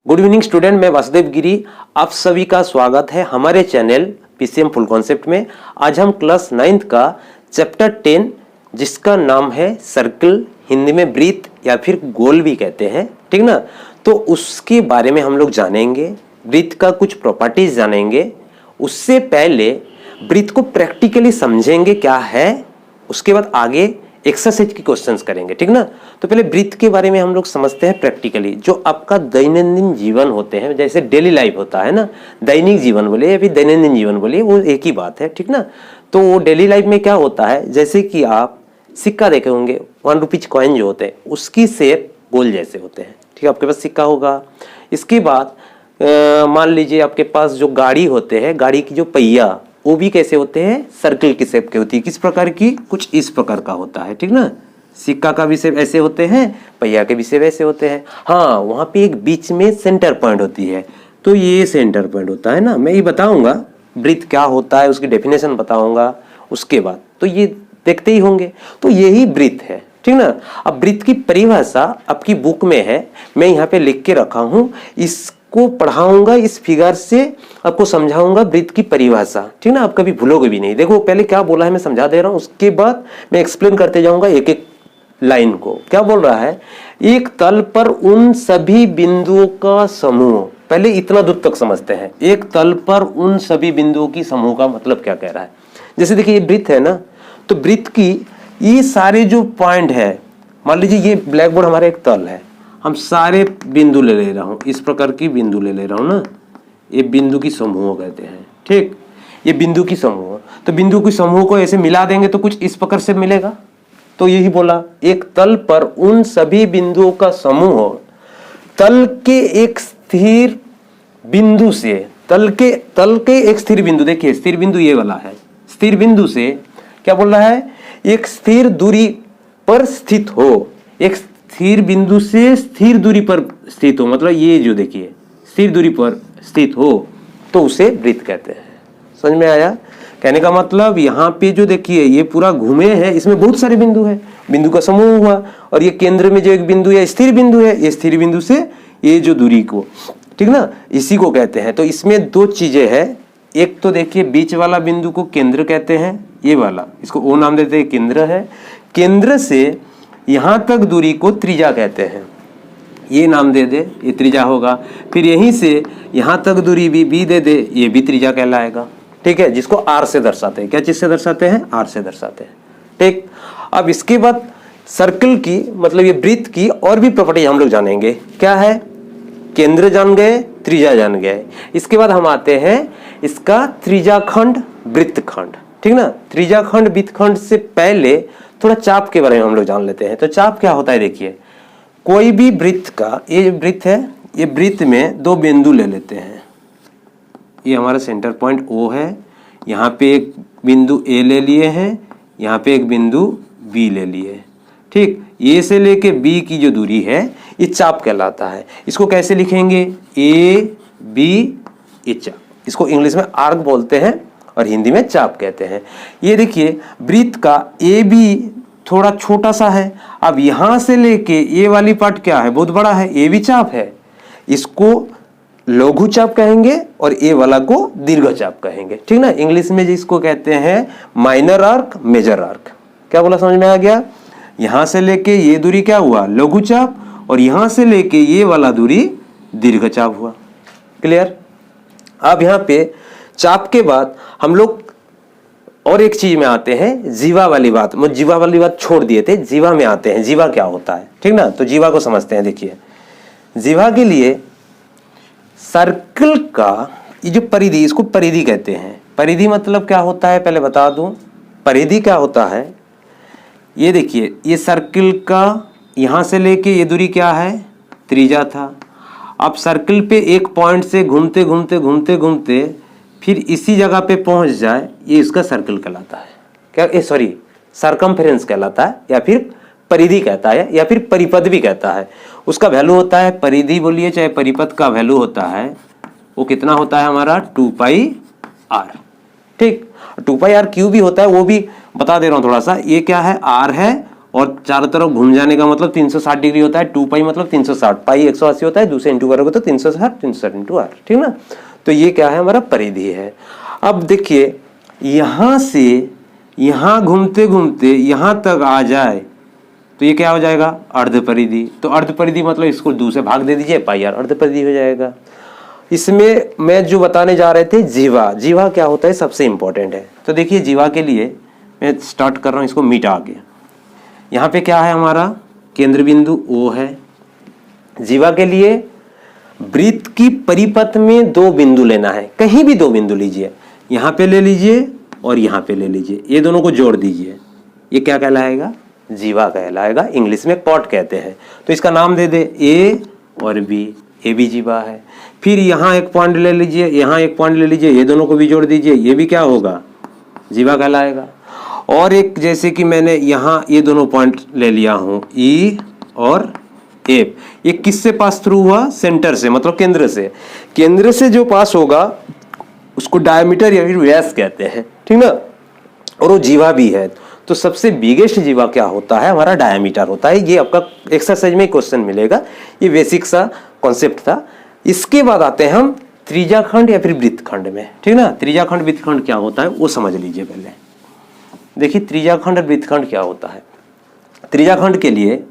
Good evening student, मैं वासुदेव गिरी। आप सभी का स्वागत है हमारे चैनल पीसीएम फुल कॉन्सेप्ट में। आज हम क्लास 9th का चैप्टर 10 जिसका नाम है सर्कल, हिंदी में वृत्त या फिर गोल भी कहते हैं, ठीक ना। तो उसके बारे में हम लोग जानेंगे, वृत्त का कुछ प्रॉपर्टीज जानेंगे। उससे पहले वृत्त को प्रैक्टिकली समझेंगे क्या है, उसके बाद आगे एक्सरसाइज की क्वेश्चंस करेंगे, ठीक ना। तो पहले वृत्त के बारे में हम लोग समझते हैं प्रैक्टिकली। जो आपका दैनंदिन जीवन होते हैं, जैसे डेली लाइफ होता है ना, दैनिक जीवन बोले या फिर दैनंदिन जीवन बोले, वो एक ही बात है, ठीक ना। तो वो डेली लाइफ में क्या होता है, जैसे कि आप सिक्का देखे होंगे, 1 रुपीज कॉइन जो होते हैं उसकी शेप गोल जैसे होते हैं, ठीक है। आपके पास सिक्का होगा। इसके बाद मान लीजिए आपके पास जो गाड़ी होते हैं, गाड़ी की जो पहिया वो भी कैसे होते हैं, सर्कल की शेप की होती है। किस प्रकार की, कुछ इस प्रकार का होता है, ठीक ना। सिक्का का भी शेप ऐसे होते हैं, पहिया के भी शेप ऐसे होते हैं। हाँ, वहां पे एक बीच में सेंटर पॉइंट होती है, तो ये सेंटर पॉइंट होता है ना। मैं ये बताऊंगा वृत्त क्या होता है, उसकी डेफिनेशन बताऊंगा उसके बाद, तो ये देखते ही होंगे। तो यही वृत्त है, ठीक ना। अब वृत्त की परिभाषा आपकी बुक में है, मैं यहाँ पे लिख के रखा हूं, इसको पढ़ाऊंगा, इस फिगर से आपको समझाऊंगा वृत्त की परिभाषा, ठीक ना। आप कभी भूलोगे भी नहीं। देखो पहले क्या बोला है मैं समझा दे रहा हूं, उसके बाद मैं एक्सप्लेन करते जाऊंगा एक एक लाइन को। क्या बोल रहा है, एक तल पर उन सभी बिंदुओं का समूह। पहले इतना दूर तक समझते हैं, एक तल पर उन सभी बिंदुओं की समूह का मतलब क्या कह रहा है। जैसे देखिए ये वृत्त है ना, तो वृत्त की ये सारे जो पॉइंट है, मान लीजिए ये ब्लैक बोर्ड हमारा एक तल है, हम सारे बिंदु ले रहा हूं, इस प्रकार की बिंदु ले रहा हूं ना, ये बिंदु की समूह कहते हैं, ठीक। ये बिंदु की समूह, तो बिंदु की समूह को ऐसे मिला देंगे तो कुछ इस प्रकार से मिलेगा। तो यही बोला, एक तल पर उन सभी बिंदुओं का समूह तल के एक स्थिर बिंदु से, तल के एक स्थिर बिंदु, देखिए स्थिर बिंदु ये वाला है, स्थिर बिंदु से क्या बोल रहा है, एक स्थिर दूरी पर स्थित हो। एक स्थिर बिंदु से स्थिर दूरी पर स्थित हो, मतलब ये जो देखिए स्थिर दूरी पर स्थित हो, तो उसे वृत्त कहते हैं। समझ में आया कहने का मतलब। यहाँ पे जो देखिए ये पूरा घूमे है, इसमें बहुत सारे बिंदु है, बिंदु का समूह हुआ, और ये केंद्र में जो एक बिंदु है स्थिर बिंदु है, ये स्थिर बिंदु से ये जो दूरी को, ठीक ना, इसी को कहते हैं। तो इसमें दो चीजें हैं, एक तो देखिए बीच वाला बिंदु को केंद्र कहते हैं, ये वाला इसको ओ नाम देते हैं, केंद्र है। केंद्र से यहां तक दूरी को त्रिज्या कहते हैं, ये नाम दे दे, ये त्रिज्या होगा। फिर यहीं से यहां तक दूरी भी बी दे दे, ये भी त्रिज्या कहलाएगा, ठीक है। जिसको आर से दर्शाते हैं, क्या चीज से दर्शाते हैं, आर से दर्शाते हैं, ठीक। अब इसके बाद सर्कल की मतलब ये वृत्त की और भी प्रॉपर्टी हम लोग जानेंगे। क्या है, केंद्र जान गए, त्रिज्या जान गए। इसके बाद हम आते हैं इसका त्रिज्याखंड वृत्तखंड, ठीक ना। त्रिज्याखंड वृत्तखंड से पहले थोड़ा चाप के बारे में हम लोग जान लेते हैं। तो चाप क्या होता है, देखिए कोई भी वृत्त का, ये वृत्त है, ये वृत्त में दो बिंदु ले लेते हैं। ये हमारा सेंटर पॉइंट ओ है, यहाँ पे एक बिंदु ए ले लिए हैं, यहाँ पे एक बिंदु बी ले लिए, ठीक। ए से लेके बी की जो दूरी है ये चाप कहलाता है। इसको कैसे लिखेंगे, ए बी, ये चाप, इसको इंग्लिश में आर्क बोलते हैं और हिंदी में चाप कहते हैं। ये देखिए वृत्त का ए बी थोड़ा छोटा सा है, अब यहां से लेके ये वाली पार्ट क्या है, बहुत बड़ा है, ये भी चाप है, इसको लघु चाप कहेंगे और ये वाला को दीर्घ चाप कहेंगे, ठीक ना। इंग्लिश में जिसको कहते हैं माइनर आर्क, मेजर आर्क। क्या बोला, समझ में आ गया। यहां से लेके ये दूरी क्या हुआ, लघु चाप, और यहां से लेके ये वाला दूरी दीर्घ चाप हुआ। क्लियर। अब यहाँ पे चाप के बाद हम लोग और एक चीज में आते हैं, जीवा वाली बात। मैं जीवा वाली बात छोड़ दिए थे, जीवा में आते हैं। जीवा क्या होता है, ठीक ना। तो जीवा को समझते हैं। देखिए जीवा के लिए सर्कल का ये जो परिधि, इसको परिधि कहते हैं। परिधि मतलब क्या होता है पहले बता दूं, परिधि क्या होता है। ये देखिए ये सर्कल का यहां से लेके ये दूरी क्या है, त्रिज्या था। अब सर्कल पे एक पॉइंट से घूमते घूमते घूमते घूमते फिर इसी जगह पे पहुंच जाए, ये इसका सर्कल कहलाता है। क्या, सॉरी, सरकमफेरेंस कहलाता है, या फिर परिधि कहता है, या फिर परिपथ भी कहता है। उसका वैल्यू होता है, परिधि बोलिए चाहे परिपथ का वैल्यू होता है, वो कितना होता है हमारा 2πr, ठीक। 2πr क्यों भी होता है वो भी बता दे रहा हूं थोड़ा सा। ये क्या है, r है, और चारों तरफ घूम जाने का मतलब 360 डिग्री होता है। 2 पाई मतलब 360, पाई 180 होता है, दूसरे इंटू करोगे तो 360 इंटू आर, ठीक ना। तो ये क्या है, हमारा परिधि है। अब देखिए यहां से यहां घूमते घूमते यहां तक आ जाए तो ये क्या हो जाएगा, अर्ध परिधि। तो अर्ध परिधि मतलब इसको 2 से भाग दे दीजिए, पाई आर अर्ध परिधि हो जाएगा। इसमें मैं जो बताने जा रहे थे जीवा, जीवा क्या होता है सबसे इंपॉर्टेंट है। तो देखिए जीवा के लिए मैं स्टार्ट कर रहा हूं इसको मिटा के। यहाँ पे क्या है, हमारा केंद्र बिंदु O है। जीवा के लिए वृत्त की परिपथ में 2 बिंदु लेना है, कहीं भी 2 बिंदु लीजिए, यहाँ पे ले लीजिए और यहाँ पे ले लीजिए, ये दोनों को जोड़ दीजिए, ये क्या कहलाएगा, जीवा कहलाएगा। इंग्लिश में कॉट कहते हैं। तो इसका नाम दे दे A और B, ये भी जीवा है। फिर यहाँ एक पॉइंट ले लीजिए, यहाँ एक पॉइंट ले लीजिए, ये दोनों को भी जोड़ दीजिए, ये भी क्या होगा, जीवा कहलाएगा। और एक जैसे कि मैंने यहाँ ये दोनों पॉइंट ले लिया हूँ E और F, ये किससे पास थ्रू हुआ, सेंटर से, मतलब केंद्र से। केंद्र से जो पास होगा उसको डायमीटर या फिर व्यास कहते हैं, ठीक ना। और वो जीवा भी है। तो सबसे बिगेस्ट जीवा क्या होता है, हमारा डायमीटर होता है। ये आपका एक्सरसाइज में क्वेश्चन मिलेगा, ये बेसिक सा कॉन्सेप्ट था। इसके बाद आते हैं हम त्रिज्याखंड या फिर वृत्तखंड में, ठीक ना। त्रिज्याखंड वृत्तखंड क्या होता है वो समझ लीजिए पहले। देखिए त्रिज्याखंड और वृत्तखंड क्या होता है। त्रिज्याखंड के लिए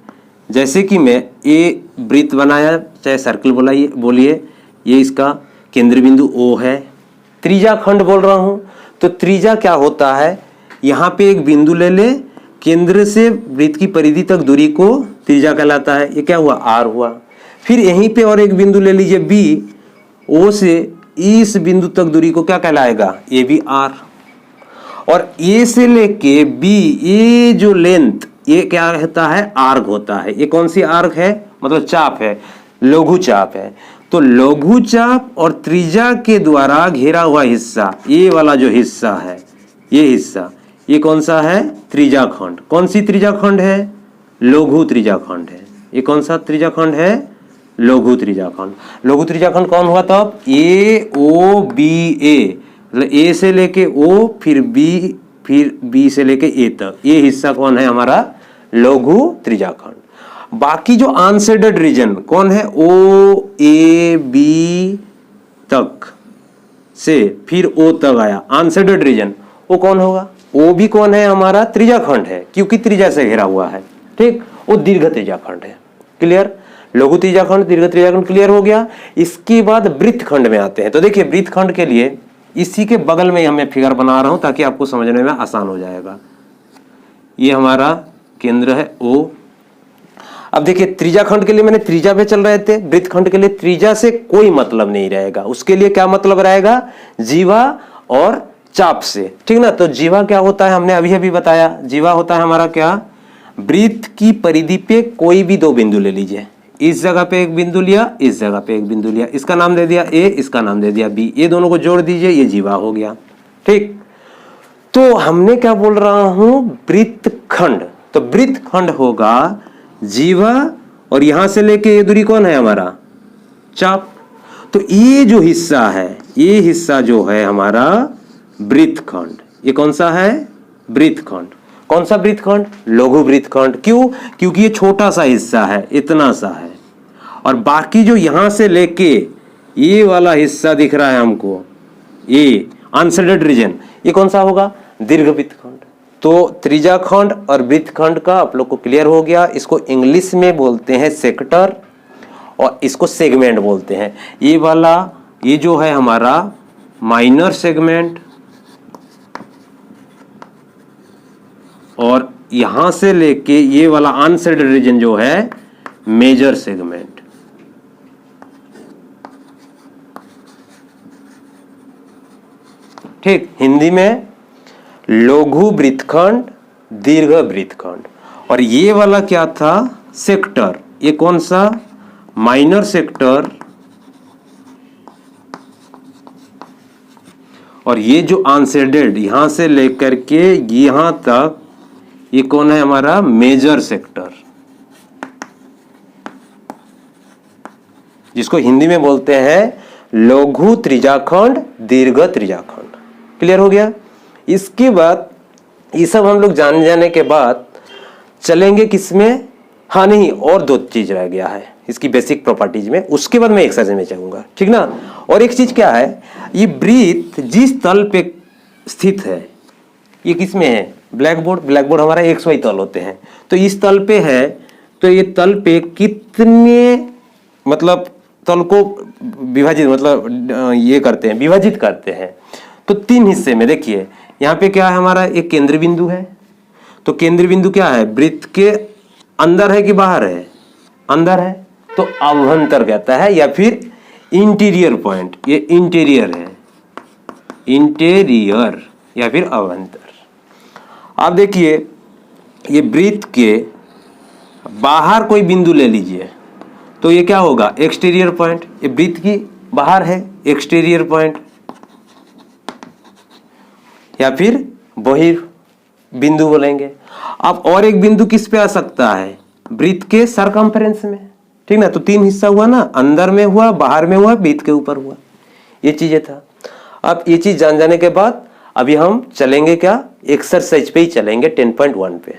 जैसे कि मैं ये वृत्त बनाया, चाहे सर्कल बोलिए, ये इसका केंद्र बिंदु O है। त्रिज्याखंड बोल रहा हूं तो त्रिज्या क्या होता है, यहाँ पे एक बिंदु ले ले, केंद्र से वृत्त की परिधि तक दूरी को त्रिज्या कहलाता है। ये क्या हुआ, R हुआ। फिर यहीं पे और एक बिंदु ले लीजिए B, O से इस बिंदु तक दूरी को क्या कहलाएगा, ये भी R। और A से लेके B, ये जो लेंथ, ये क्या रहता है, आर्क होता है। ये कौन सी आर्क है, मतलब चाप है, लघु चाप है। तो लघु चाप और त्रिज्या के द्वारा घेरा हुआ हिस्सा, ये वाला जो हिस्सा है, ये हिस्सा, ये कौन सा है, त्रिज्याखंड। कौन सी त्रिज्याखंड है, लघु त्रिज्याखंड है। ये कौन सा त्रिज्याखंड है, लघु त्रिज्याखंड। लघु त्रिज्याखंड कौन हुआ तब, AOBA, मतलब A से लेके O, फिर B, फिर B से लेके A तक, ये हिस्सा कौन है, हमारा लघु त्रिज्याखंड। बाकी जो अनशेडेड रीजन कौन है, OAB तक से फिर O तक आया, अनशेडेड रीजन, वो कौन होगा, वो भी कौन है, हमारा त्रिज्याखंड है, क्योंकि त्रिज्या से घेरा हुआ है, ठीक। वो दीर्घ त्रिज्याखंड है। क्लियर, लघु त्रिज्याखंड, दीर्घ त्रिज्याखंड क्लियर हो गया। इसके बाद वृत्तखंड में आते हैं। तो देखिए वृत्तखंड के लिए इसी के बगल में मैं फिगर बना रहा हूं ताकि आपको समझने में आसान हो जाएगा। ये हमारा केंद्र है O। अब देखिए त्रिज्याखंड के लिए मैंने त्रिज्या पे चल रहे थे, वृत्तखंड के लिए त्रिज्या से कोई मतलब नहीं रहेगा। उसके लिए क्या मतलब रहेगा, जीवा और चाप से, ठीक ना। तो जीवा क्या होता है, हमने अभी अभी बताया, जीवा होता है हमारा क्या, वृत्त की परिधि पे कोई भी 2 बिंदु ले लीजिए। इस जगह पे एक बिंदु लिया, इस जगह पे एक बिंदु लिया, इसका नाम दे दिया A, इसका नाम दे दिया B, ये दोनों को जोड़ दीजिए, ये जीवा हो गया, ठीक। तो हमने क्या बोल रहा हूं, वृत्तखंड। तो वृत्तखंड होगा जीवा और यहां से लेके ये दूरी कौन है, हमारा चाप। तो ये जो हिस्सा है, ये हिस्सा जो है हमारा वृत्तखंड, ये कौन सा है, वृत्तखंड। कौन सा वृत्तखंड, लघु वृत्तखंड। क्यों, क्योंकि ये छोटा सा हिस्सा है, इतना सा है। और बाकी जो यहां से लेके ये वाला हिस्सा दिख रहा है हमको, ये अनशेडेड रीजन, ये कौन सा होगा, दीर्घ वृत्तखंड। तो त्रिज्याखंड और वृत्तखंड का आप लोग को क्लियर हो गया। इसको इंग्लिश में बोलते हैं सेक्टर और इसको सेगमेंट बोलते हैं। ये वाला, ये जो है हमारा माइनर सेगमेंट, और यहां से लेके ये वाला अनशेडेड रीजन जो है मेजर सेगमेंट। ठीक, हिंदी में लघु वृत्तखंड, दीर्घ वृत्तखंड। और ये वाला क्या था, सेक्टर। ये कौन सा, माइनर सेक्टर। और ये जो अनशेडेड यहां से लेकर के यहां तक, ये कौन है, हमारा मेजर सेक्टर, जिसको हिंदी में बोलते हैं लघु त्रिज्याखंड, दीर्घ त्रिज्याखंड। क्लियर हो गया। इसके बाद ये सब हम लोग जान जाने के बाद चलेंगे किसमें, हाँ नहीं, और दो चीज रह गया है इसकी बेसिक प्रॉपर्टीज में, उसके बाद मैं एक्सरसाइज में जाऊंगा, ठीक ना। और एक चीज क्या है, ये ब्रीथ जिस तल पे स्थित है, ये किसमें है, ब्लैक बोर्ड हमारा XY तल होते हैं, तो इस तल पे है, तो ये तल पे कितने मतलब तल को विभाजित मतलब ये करते हैं, विभाजित करते हैं, तो 3 हिस्से में। देखिए यहाँ पे क्या है, हमारा एक केंद्र बिंदु है, तो केंद्र बिंदु क्या है, वृत्त के अंदर है कि बाहर है, अंदर है, तो अभ्यंतर कहता है, या फिर इंटीरियर पॉइंट, ये इंटीरियर है, इंटीरियर या फिर अभ्यंतर। आप देखिए ये वृत्त के बाहर कोई बिंदु ले लीजिए, तो ये क्या होगा, एक्सटीरियर पॉइंट, ये वृत्त की बाहर है, एक्सटीरियर पॉइंट, या फिर बहिर्बिंदु बोलेंगे। अब और एक बिंदु किस पे आ सकता है, वृत्त के सरकमफ्रेंस में, ठीक ना। तो 3 हिस्सा हुआ ना, अंदर में हुआ, बाहर में हुआ, वृत्त के ऊपर हुआ, ये चीजें था। अब ये चीज जान जाने के बाद अभी हम चलेंगे क्या, एक्सरसाइज पे ही चलेंगे 10.1 पे।